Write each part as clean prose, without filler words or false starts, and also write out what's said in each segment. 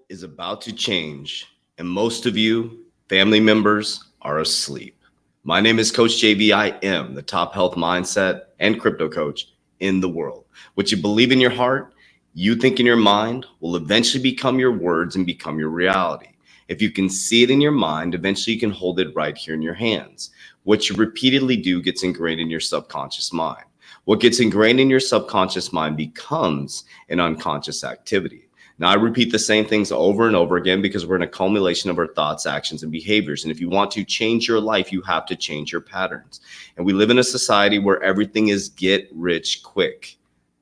is about to change, and most of you, family members, are asleep. My name is Coach JB. I am the top health mindset and crypto coach in the world. What you believe in your heart, you think in your mind, will eventually become your words and become your reality. If you can see it in your mind, eventually you can hold it right here in your hands. What you repeatedly do gets ingrained in your subconscious mind. What gets ingrained in your subconscious mind becomes an unconscious activity. Now, I repeat the same things over and over again because we're an accumulation of our thoughts, actions, and behaviors. And if you want to change your life, you have to change your patterns. And we live in a society where everything is get rich quick.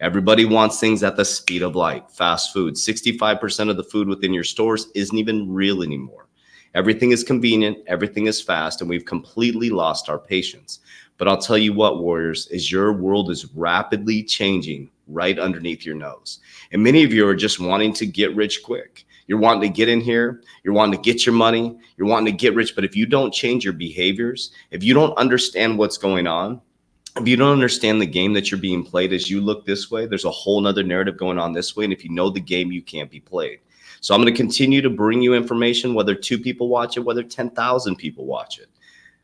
Everybody wants things at the speed of light. Fast food. 65% of the food within your stores isn't even real anymore. Everything is convenient, everything is fast, and we've completely lost our patience. But I'll tell you what, warriors, is your world is rapidly changing right underneath your nose. And many of you are just wanting to get rich quick. You're wanting to get in here, you're wanting to get your money, you're wanting to get rich. But if you don't change your behaviors, if you don't understand what's going on, if you don't understand the game that you're being played as you look this way, there's a whole nother narrative going on this way. And if you know the game, you can't be played. So I'm going to continue to bring you information, whether 2 people watch it, whether 10,000 people watch it.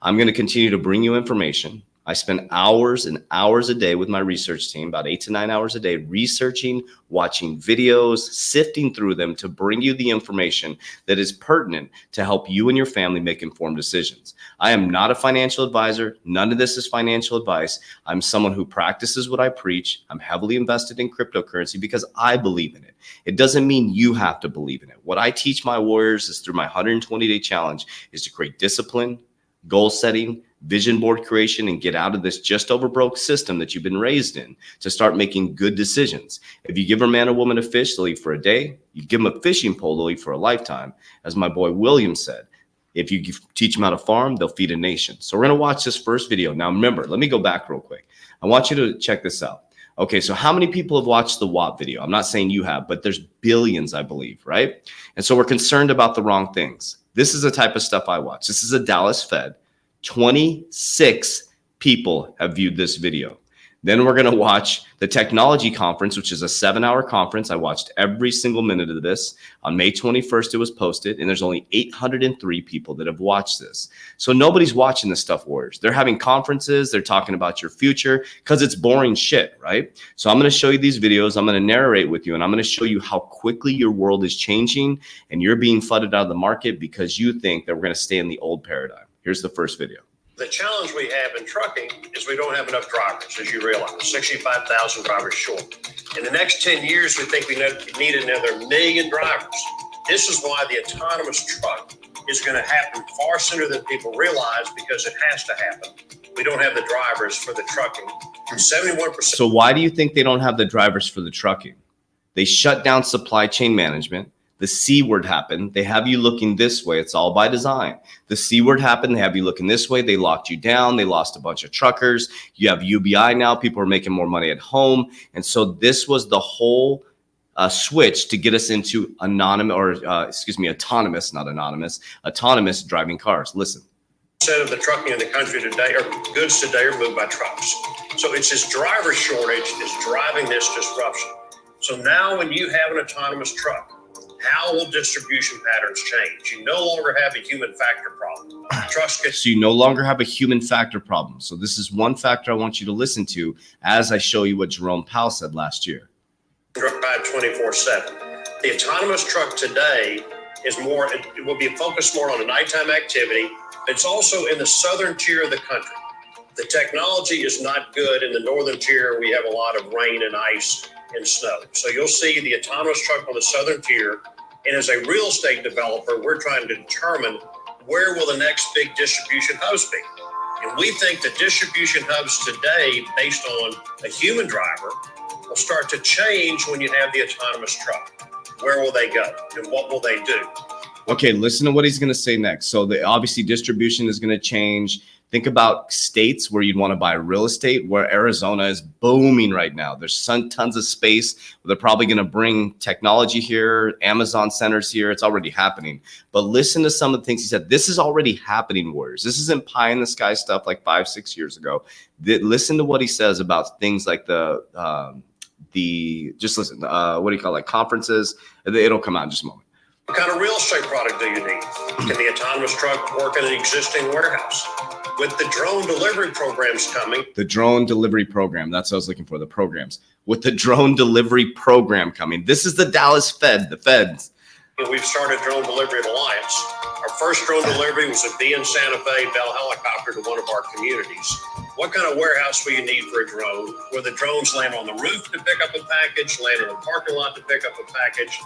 I'm going to continue to bring you information. I spend hours and hours a day with my research team, about 8 to 9 hours a day, researching, watching videos, sifting through them to bring you the information that is pertinent to help you and your family make informed decisions. I am not a financial advisor. None of this is financial advice. I'm someone who practices what I preach. I'm heavily invested in cryptocurrency because I believe in it. It doesn't mean you have to believe in it. What I teach my warriors is through my 120-day challenge is to create discipline, goal setting, vision board creation, and get out of this just over broke system that you've been raised in to start making good decisions. If you give a man or woman a fish, they'll eat for a day. You give them a fishing pole, they'll eat for a lifetime. As my boy William said, if you teach them how to farm, they'll feed a nation. So we're going to watch this first video. Now, remember, let me go back real quick. I want you to check this out. Okay, so how many people have watched the WAP video? I'm not saying you have, but there's billions, I believe, right? And so we're concerned about the wrong things. This is the type of stuff I watch. This is a Dallas Fed. 26 people have viewed this video. Then we're going to watch the technology conference, which is a 7-hour conference. I watched every single minute of this. On May 21st, it was posted, and there's only 803 people that have watched this. So nobody's watching this stuff, warriors. They're having conferences. They're talking about your future because it's boring shit, right? So I'm going to show you these videos. I'm going to narrate with you, and I'm going to show you how quickly your world is changing, and you're being flooded out of the market because you think that we're going to stay in the old paradigm. Here's the first video. The challenge we have in trucking is we don't have enough drivers, as you realize, 65,000 drivers short. In the next 10 years, we think we need another 1 million drivers. This is why the autonomous truck is going to happen far sooner than people realize because it has to happen. We don't have the drivers for the trucking. 71%. So why do you think they don't have the drivers for the trucking? They shut down supply chain management. The C word happened. They have you looking this way. It's all by design. The C word happened. They have you looking this way. They locked you down. They lost a bunch of truckers. You have UBI now. People are making more money at home. And so this was the whole switch to get us into autonomous, not anonymous, autonomous driving cars. Listen. Percent of the trucking in the country today, or goods today, are moved by trucks. So it's this driver shortage is driving this disruption. So now when you have an autonomous truck, how will distribution patterns change? You no longer have a human factor problem. So you no longer have a human factor problem. So this is one factor I want you to listen to as I show you what Chair Powell said last year. Drive 24/7. The autonomous truck today is more, it will be focused more on the nighttime activity. It's also in the southern tier of the country. The technology is not good in the northern tier. We have a lot of rain and ice and snow. So you'll see the autonomous truck on the southern tier. And as a real estate developer, we're trying to determine where will the next big distribution hubs be. And we think the distribution hubs today, based on a human driver, will start to change when you have the autonomous truck. Where will they go and what will they do? Okay, listen to what he's going to say next. So obviously distribution is going to change. Think about states where you'd want to buy real estate, where Arizona is booming right now. There's tons of space. They're probably going to bring technology here, Amazon centers here. It's already happening. But listen to some of the things he said. This is already happening, warriors. This isn't pie in the sky stuff like 5-6 years ago. Listen to what he says about things like what do you call it, conferences. It'll come out in just a moment. What kind of real estate product do you need? Can the autonomous truck work in an existing warehouse? With the drone delivery programs coming. The drone delivery program, that's what I was looking for, the programs. With the drone delivery program coming. This is the Dallas Fed, the feds. We've started Drone Delivery Alliance. Our first drone delivery was a B in Santa Fe Bell helicopter to one of our communities. What kind of warehouse will you need for a drone? Where the drones land on the roof to pick up a package, land in a parking lot to pick up a package.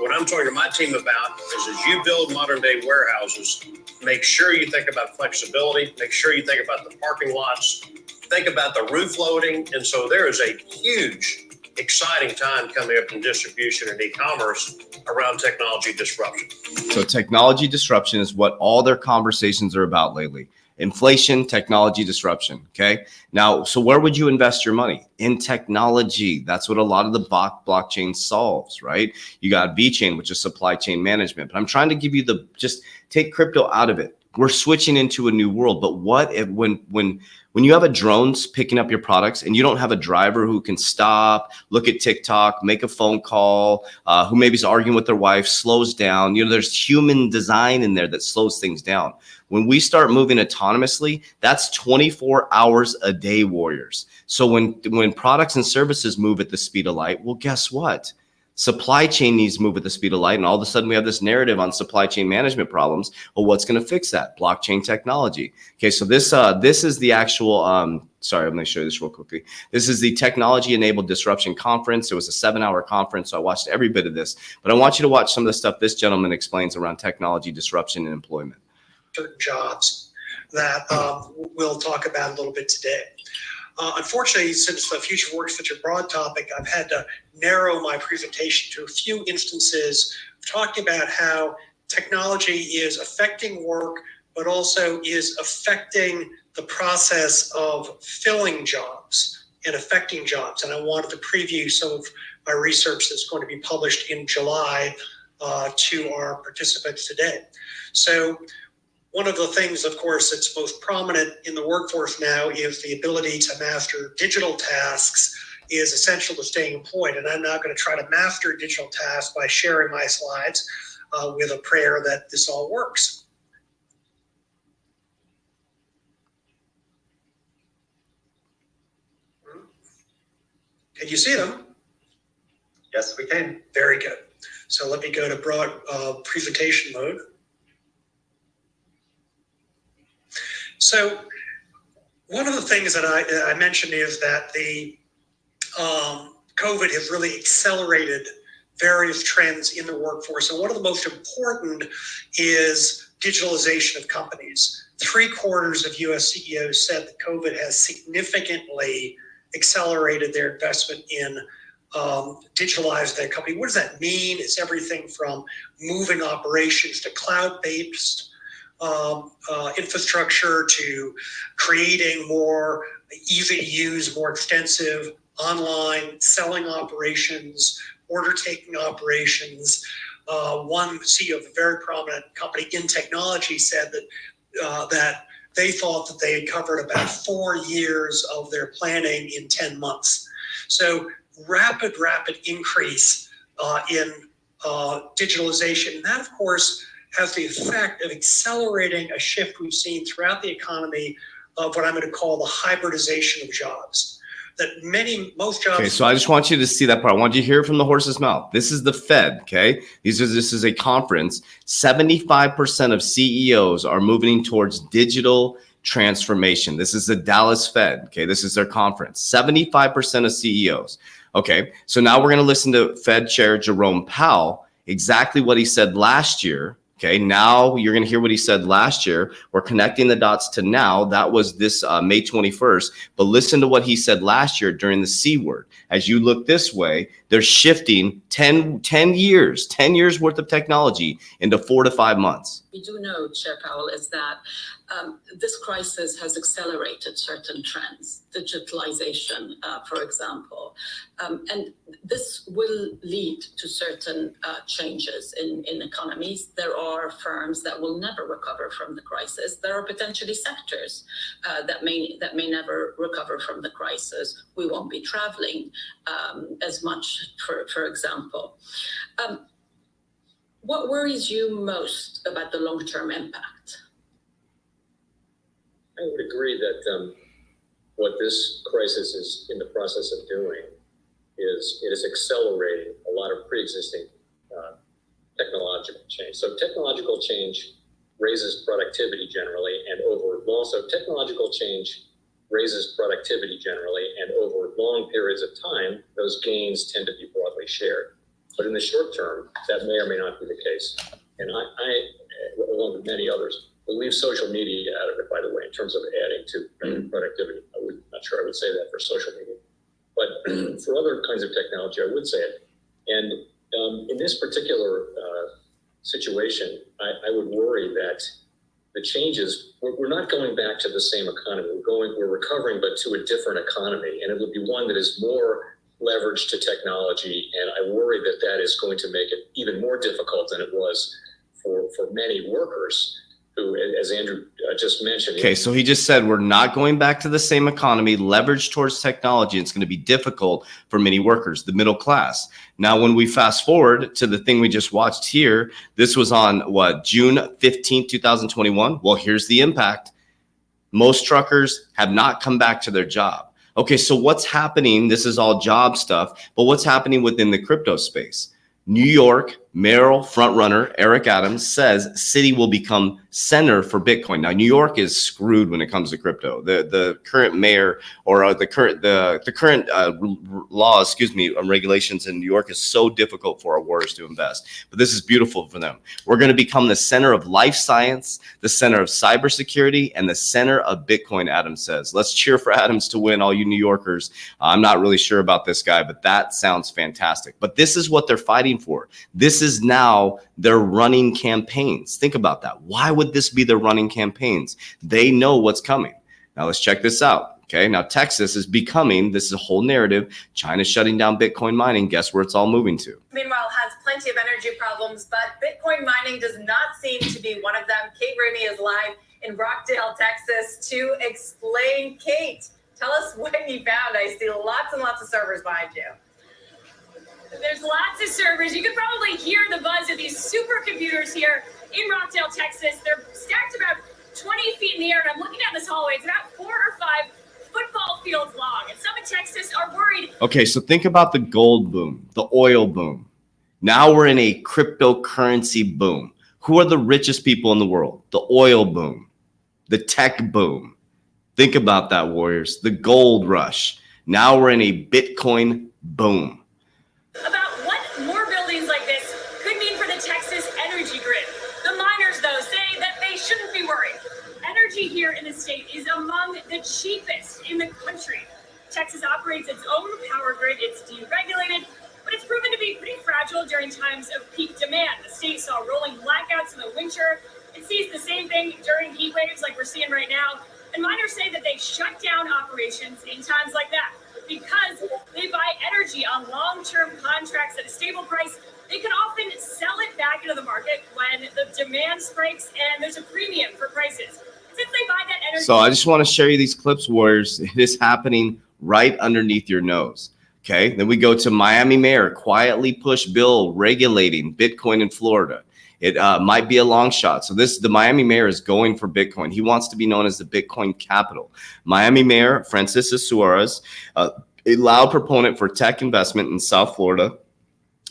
What I'm talking to my team about is as you build modern day warehouses, make sure you think about flexibility, make sure you think about the parking lots, think about the roof loading. And so there is a huge, exciting time coming up in distribution and e-commerce around technology disruption. So technology disruption is what all their conversations are about lately. Inflation, technology disruption. Okay. Now, so where would you invest your money? In technology. That's what a lot of the blockchain solves, right? You got VeChain, which is supply chain management. But I'm trying to give you just take crypto out of it. We're switching into a new world. But what if when you have a drones picking up your products and you don't have a driver who can stop, look at TikTok, make a phone call, who maybe is arguing with their wife, slows down. There's human design in there that slows things down. When we start moving autonomously, that's 24 hours a day, warriors. So when products and services move at the speed of light, well, guess what? Supply chain needs to move at the speed of light. And all of a sudden we have this narrative on supply chain management problems. Well, what's going to fix that? Blockchain technology. Okay, so this is the actual, sorry, I'm going to show you this real quickly. This is the Technology Enabled Disruption Conference. It was a 7-hour conference, so I watched every bit of this. But I want you to watch some of the stuff this gentleman explains around technology disruption and employment. Certain jobs that we'll talk about a little bit today. Unfortunately, since the future work is such a broad topic, I've had to narrow my presentation to a few instances talking about how technology is affecting work, but also is affecting the process of filling jobs and affecting jobs. And I wanted to preview some of my research that's going to be published in July to our participants today. So one of the things, of course, that's most prominent in the workforce now is the ability to master digital tasks is essential to staying employed. And I'm now going to try to master digital tasks by sharing my slides with a prayer that this all works. Can you see them? Yes, we can. Very good. So let me go to broad presentation mode. So one of the things that I mentioned is that the COVID has really accelerated various trends in the workforce. And one of the most important is digitalization of companies. 3/4 of US CEOs said that COVID has significantly accelerated their investment in digitalize their company. What does that mean? It's everything from moving operations to cloud-based infrastructure to creating more easy to use, more extensive online selling operations, order taking operations. One CEO of a very prominent company in technology said that they thought that they had covered about 4 years of their planning in 10 months. So rapid increase in digitalization. And that, of course, has the effect of accelerating a shift we've seen throughout the economy of what I'm going to call the hybridization of jobs. That most jobs. Okay, so I just want you to see that part. I want you to hear it from the horse's mouth. This is the Fed, okay? This is a conference. 75% of CEOs are moving towards digital transformation. This is the Dallas Fed, okay? This is their conference. 75% of CEOs. Okay, so now we're going to listen to Fed Chair Jerome Powell, exactly what he said last year. Okay, now you're going to hear what he said last year. We're connecting the dots to now. That was this May 21st. But listen to what he said last year during the C word. As you look this way, they're shifting 10 years worth of technology into 4 to 5 months. We do know, Chair Powell, is that this crisis has accelerated certain trends, digitalization, for example, and this will lead to certain changes in economies. There are firms that will never recover from the crisis. There are potentially sectors that may never recover from the crisis. We won't be traveling as much, for example. What worries you most about the long-term impact? I would agree that what this crisis is in the process of doing is it is accelerating a lot of pre-existing technological change. So technological change raises productivity generally, and over long periods of time, those gains tend to be broadly shared. But in the short term, that may or may not be the case. And I along with many others, we'll leave social media out of it, by the way, in terms of adding to productivity. Not sure I would say that for social media, but for other kinds of technology, I would say it. And in this particular situation, I would worry that the changes, we're not going back to the same economy. We're recovering, but to a different economy, and it would be one that is more leveraged to technology. And I worry that that is going to make it even more difficult than it was for many workers who, as Andrew just mentioned. Okay, so he just said we're not going back to the same economy, leveraged towards technology. It's going to be difficult for many workers, the middle class. Now, when we fast forward to the thing we just watched here, this was on June 15th, 2021. Well, here's the impact. Most truckers have not come back to their job. Okay, so what's happening? This is all job stuff, but what's happening within the crypto space? New York mayoral frontrunner Eric Adams says city will become center for Bitcoin. Now, New York is screwed when it comes to crypto. The current mayor or the current law, regulations in New York is so difficult for our warriors to invest. But this is beautiful for them. We're going to become the center of life science, the center of cybersecurity, and the center of Bitcoin, Adams says. Let's cheer for Adams to win, all you New Yorkers. I'm not really sure about this guy, but that sounds fantastic. But this is what they're fighting for. This is now their running campaigns. Think about that. Why would this be their running campaigns? They know what's coming. Now let's check this out. Okay, now Texas is becoming, this is a whole narrative, China's shutting down Bitcoin mining. Guess where it's all moving to? Meanwhile, has plenty of energy problems, but Bitcoin mining does not seem to be one of them. Kate Rooney is live in Rockdale, Texas to explain. Kate, tell us what you found. I see lots and lots of servers behind you. There's lots of servers. You could probably hear the buzz of these supercomputers here in Rockdale, Texas. They're stacked about 20 feet in the air, and I'm looking down this hallway. It's about 4 or 5 football fields long, and some in Texas are worried. Okay, so think about the gold boom, the oil boom. Now we're in a cryptocurrency boom. Who are the richest people in the world? The oil boom, the tech boom. Think about that, warriors. The gold rush. Now we're in a Bitcoin boom. About what more buildings like this could mean for the Texas energy grid. The miners, though, say that they shouldn't be worried. Energy here in the state is among the cheapest in the country. Texas operates its own power grid. It's deregulated, but it's proven to be pretty fragile during times of peak demand. The state saw rolling blackouts in the winter. It sees the same thing during heat waves like we're seeing right now. And miners say that they shut down operations in times like that because they buy energy on long-term contracts at a stable price. They can often sell it back into the market when the demand spikes and there's a premium for prices. Since they buy that energy. So I just want to share you these clips, warriors. It is happening right underneath your nose. Okay, then we go to Miami mayor quietly push bill regulating Bitcoin in Florida. It might be a long shot. So the Miami mayor is going for Bitcoin. He wants to be known as the Bitcoin capital. Miami mayor Francisco Suarez, a loud proponent for tech investment in South Florida,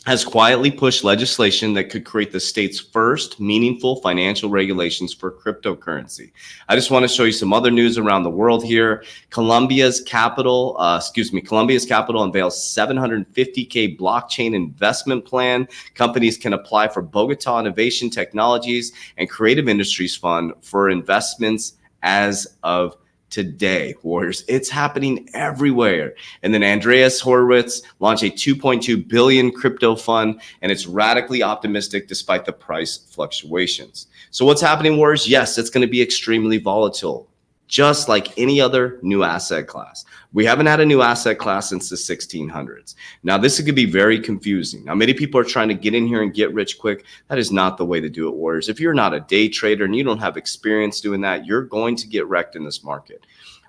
has quietly pushed legislation that could create the state's first meaningful financial regulations for cryptocurrency. I just want to show you some other news around the world here. Colombia's capital unveils $750K blockchain investment plan. Companies can apply for Bogota Innovation Technologies and Creative Industries Fund for investments as of today, warriors. It's happening everywhere. And then Andreas Horowitz launched a $2.2 billion crypto fund, and it's radically optimistic despite the price fluctuations. So what's happening, warriors? Yes, it's going to be extremely volatile, just like any other new asset class. We haven't had a new asset class since the 1600s. Now, this could be very confusing. Now, many people are trying to get in here and get rich quick. That is not the way to do it, warriors. If you're not a day trader and you don't have experience doing that, you're going to get wrecked in this market.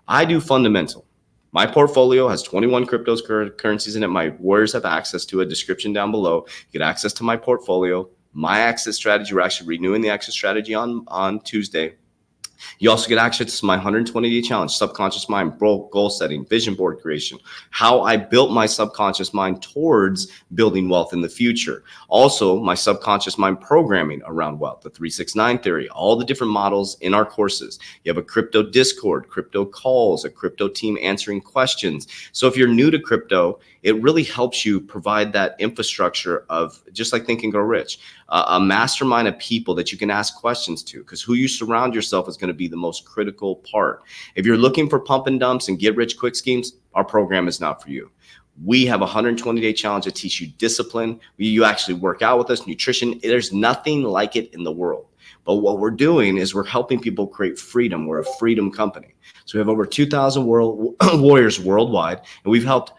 I do fundamental. My portfolio has 21 cryptocurrencies in it. My warriors have access to a description down below. You get access to my portfolio. my exit strategy. We're actually renewing the exit strategy on Tuesday. You also get access to my 120-day challenge, subconscious mind, goal setting, vision board creation, how I built my subconscious mind towards building wealth in the future. Also, my subconscious mind programming around wealth, the 369 theory, all the different models in our courses. You have a crypto Discord, crypto calls, a crypto team answering questions. So if you're new to crypto, it really helps you provide that infrastructure of, just like Think and Grow Rich, a mastermind of people that you can ask questions to, because who you surround yourself is going to be the most critical part. If you're looking for pump and dumps and get rich quick schemes, our program is not for you. We have a 120-day challenge to teach you discipline. You actually work out with us, nutrition. There's nothing like it in the world. But what we're doing is we're helping people create freedom. We're a freedom company. So we have over 2,000 warriors worldwide, and we've helped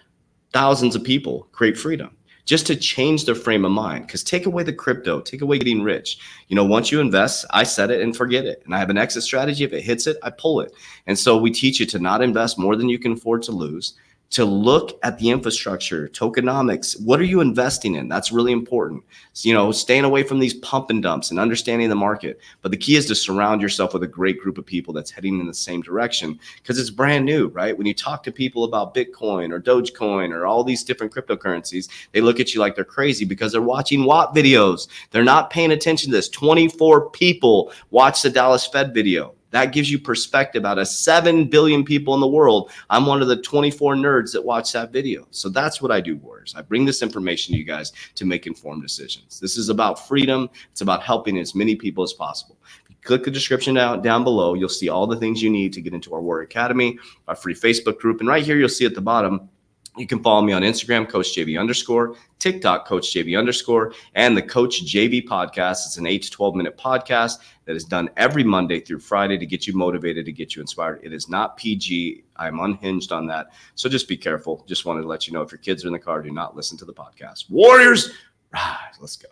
thousands of people create freedom just to change their frame of mind. Because take away the crypto, take away getting rich. You know, once you invest, I set it and forget it. And I have an exit strategy. If it hits it, I pull it. And so we teach you to not invest more than you can afford to lose, to look at the infrastructure, tokenomics. What are you investing in? That's really important. So, you know, staying away from these pump and dumps and understanding the market. But the key is to surround yourself with a great group of people that's heading in the same direction, because it's brand new, right? When you talk to people about Bitcoin or Dogecoin or all these different cryptocurrencies, they look at you like they're crazy because they're watching Watt videos. They're not paying attention to this. 24 people watch the Dallas Fed video. That gives you perspective out of 7 billion people in the world. I'm one of the 24 nerds that watch that video. So that's what I do, warriors. I bring this information to you guys to make informed decisions. This is about freedom. It's about helping as many people as possible. If you click the description down below, you'll see all the things you need to get into our Warrior Academy, our free Facebook group. And right here, you'll see at the bottom, you can follow me on Instagram, CoachJB_, TikTok, CoachJB_, and the Coach JB podcast. It's an 8 to 12 minute podcast that is done every Monday through Friday to get you motivated, to get you inspired. It is not PG. I'm unhinged on that. So just be careful. Just wanted to let you know, if your kids are in the car, do not listen to the podcast. Warriors, rise. Let's go.